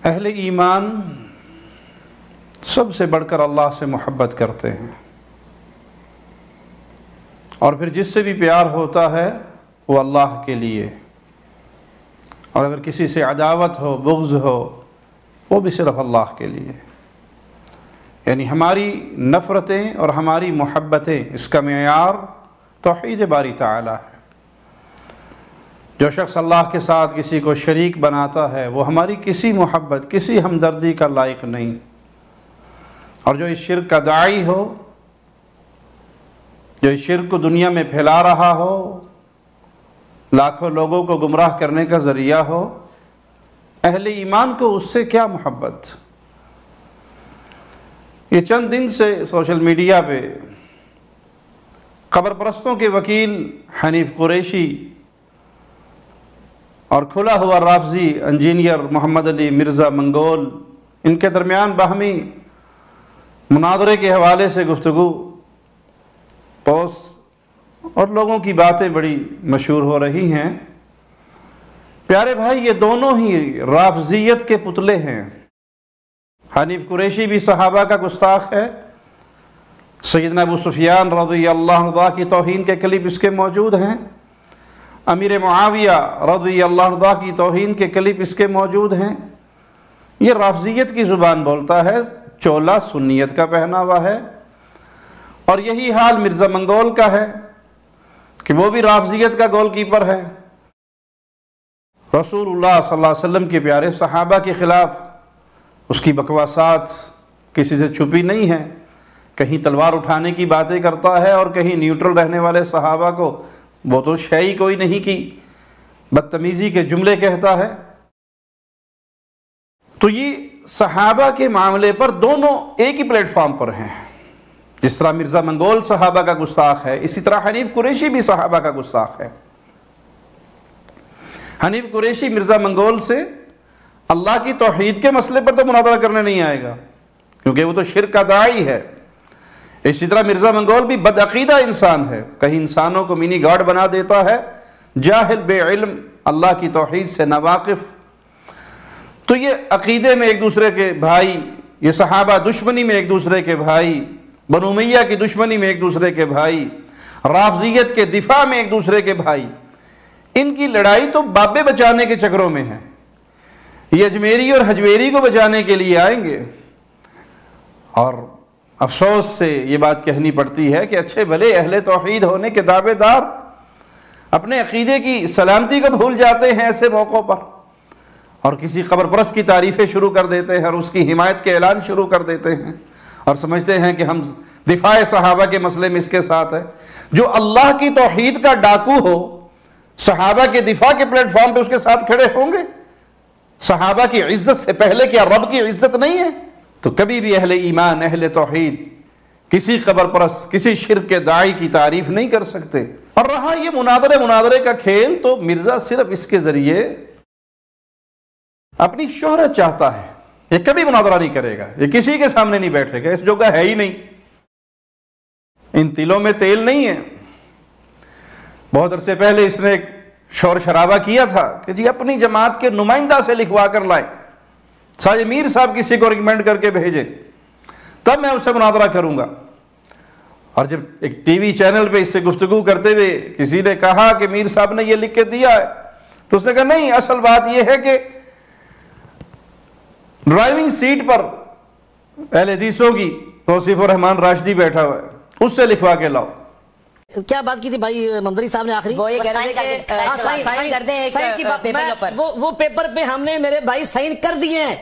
اہل ایمان سب سے بڑھ کر اللہ سے محبت کرتے ہیں، اور پھر جس سے بھی پیار ہوتا ہے وہ اللہ کے لیے، اور اگر کسی سے عداوت ہو، بغض ہو، وہ بھی صرف اللہ کے لیے۔ یعنی ہماری نفرتیں اور ہماری محبتیں، اس کا معیار توحید باری تعالی ہے۔ جو شخص اللہ کے ساتھ کسی کو شریک بناتا ہے وہ ہماری کسی محبت، کسی ہمدردی کا لائق نہیں، اور جو اس شرک کا داعی ہو، جو اس شرک کو دنیا میں پھیلا رہا ہو، لاکھوں لوگوں کو گمراہ کرنے کا ذریعہ ہو، اہل ایمان کو اس سے کیا محبت؟ یہ چند دن سے سوشل میڈیا پہ قبر پرستوں کے وکیل حنیف قریشی اور کھلا ہوا رافضی انجینئر محمد علی مرزا منگول، ان کے درمیان باہمی مناظرے کے حوالے سے گفتگو، پوسٹ اور لوگوں کی باتیں بڑی مشہور ہو رہی ہیں۔ پیارے بھائی، یہ دونوں ہی رافضیت کے پتلے ہیں۔ حنیف قریشی بھی صحابہ کا گستاخ ہے، سیدنا ابو سفیان رضی اللہ عنہ کی توہین کے کلپ اس کے موجود ہیں، امیر معاویہ رضی اللہ عنہ کی توہین کے کلپ اس کے موجود ہیں۔ یہ رافضیت کی زبان بولتا ہے، چولا سنیت کا پہنا ہوا ہے، اور یہی حال مرزا منگول کا ہے کہ وہ بھی رافضیت کا گول کیپر ہے۔ رسول اللہ صلی اللہ علیہ وسلم کے پیارے صحابہ کے خلاف اس کی بکواسات کسی سے چھپی نہیں ہے، کہیں تلوار اٹھانے کی باتیں کرتا ہے اور کہیں نیوٹرل رہنے والے صحابہ کو وہ تو شے کوئی نہیں کی بدتمیزی کے جملے کہتا ہے۔ تو یہ صحابہ کے معاملے پر دونوں ایک ہی پلیٹ فارم پر ہیں۔ جس طرح مرزا منگول صحابہ کا گستاخ ہے، اسی طرح حنیف قریشی بھی صحابہ کا گستاخ ہے۔ حنیف قریشی مرزا منگول سے اللہ کی توحید کے مسئلے پر تو مناظرہ کرنے نہیں آئے گا، کیونکہ وہ تو شرک کا داعی ہے۔ اسی طرح مرزا منگول بھی بدعقیدہ انسان ہے، کہیں انسانوں کو منی گاڈ بنا دیتا ہے، جاہل، بے علم، اللہ کی توحید سے ناواقف۔ تو یہ عقیدے میں ایک دوسرے کے بھائی، یہ صحابہ دشمنی میں ایک دوسرے کے بھائی، بنو امیہ کی دشمنی میں ایک دوسرے کے بھائی، رافضیت کے دفاع میں ایک دوسرے کے بھائی، ان کی لڑائی تو بابے بچانے کے چکروں میں ہے۔ یہ اجمیری اور حجویری کو بچانے کے لیے آئیں گے، اور افسوس سے یہ بات کہنی پڑتی ہے کہ اچھے بھلے اہل توحید ہونے کے دعوے دار اپنے عقیدے کی سلامتی کو بھول جاتے ہیں ایسے موقعوں پر، اور کسی قبر پرست کی تعریفیں شروع کر دیتے ہیں اور اس کی حمایت کے اعلان شروع کر دیتے ہیں، اور سمجھتے ہیں کہ ہم دفاع صحابہ کے مسئلے میں اس کے ساتھ ہے۔ جو اللہ کی توحید کا ڈاکو ہو، صحابہ کے دفاع کے پلیٹ فارم پہ اس کے ساتھ کھڑے ہوں گے؟ صحابہ کی عزت سے پہلے کیا رب کی عزت نہیں ہے؟ تو کبھی بھی اہل ایمان، اہل توحید کسی قبر پرست، کسی شرک کے داعی کی تعریف نہیں کر سکتے۔ اور رہا یہ مناظرے کا کھیل، تو مرزا صرف اس کے ذریعے اپنی شہرت چاہتا ہے۔ یہ کبھی مناظرہ نہیں کرے گا، یہ کسی کے سامنے نہیں بیٹھے گا، اس جگہ ہے ہی نہیں، ان تلوں میں تیل نہیں ہے۔ بہت عرصے پہلے اس نے ایک شور شرابہ کیا تھا کہ جی اپنی جماعت کے نمائندہ سے لکھوا کر لائیں، ساجد میر صاحب کسی کو ریکمینڈ کر کے بھیجیں، تب میں اس سے مناظرہ کروں گا۔ اور جب ایک ٹی وی چینل پہ اس سے گفتگو کرتے ہوئے کسی نے کہا کہ میر صاحب نے یہ لکھ کے دیا ہے، تو اس نے کہا نہیں، اصل بات یہ ہے کہ ڈرائیونگ سیٹ پر اہل حدیثوں کی توصیف الرحمان راشدی بیٹھا ہوا ہے، اس سے لکھوا کے لاؤ۔ کیا بات کی تھی بھائی ممدری صاحب نے آخری؟ وہ یہ کہہ رہے تھے کہ سائن کر دیں ایک پیپر پر۔ وہ پیپر پہ ہم نے میرے بھائی سائن کر دیے ہیں،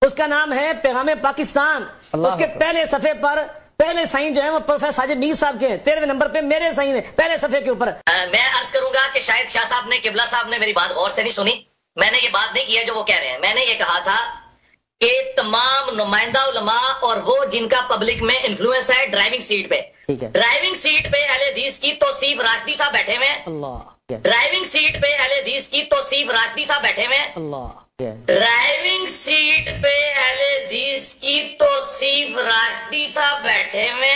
اس کا نام ہے پیغام پاکستان۔ اس کے پہلے صفحے پر پہلے سائن جو ہے وہ پروفیسر ساجد میر صاحب کے ہیں، 13ویں نمبر پہ میرے سائن ہے پہلے صفحے کے اوپر۔ میں عرض کروں گا کہ شاید شاہ صاحب نے، قبلہ صاحب نے میری بات غور سے نہیں سنی۔ میں نے یہ بات نہیں کی ہے جو وہ کہہ رہے ہیں۔ میں نے یہ کہا تھا کہ تمام نمائندہ علماء اور وہ جن کا پبلک میں انفلوئنس ہے ڈرائیونگ سیٹ پہ، ڈرائیونگ سیٹ پہ اہل حدیث کی توصیف راشدی صاحب بیٹھے ہوئے، ڈرائیونگ سیٹ پہ اہل حدیث کی توصیف راشدی صاحب بیٹھے ہوئے، ڈرائیونگ سیٹ پہ اہل حدیث کی توصیف راشدی صاحب بیٹھے ہوئے،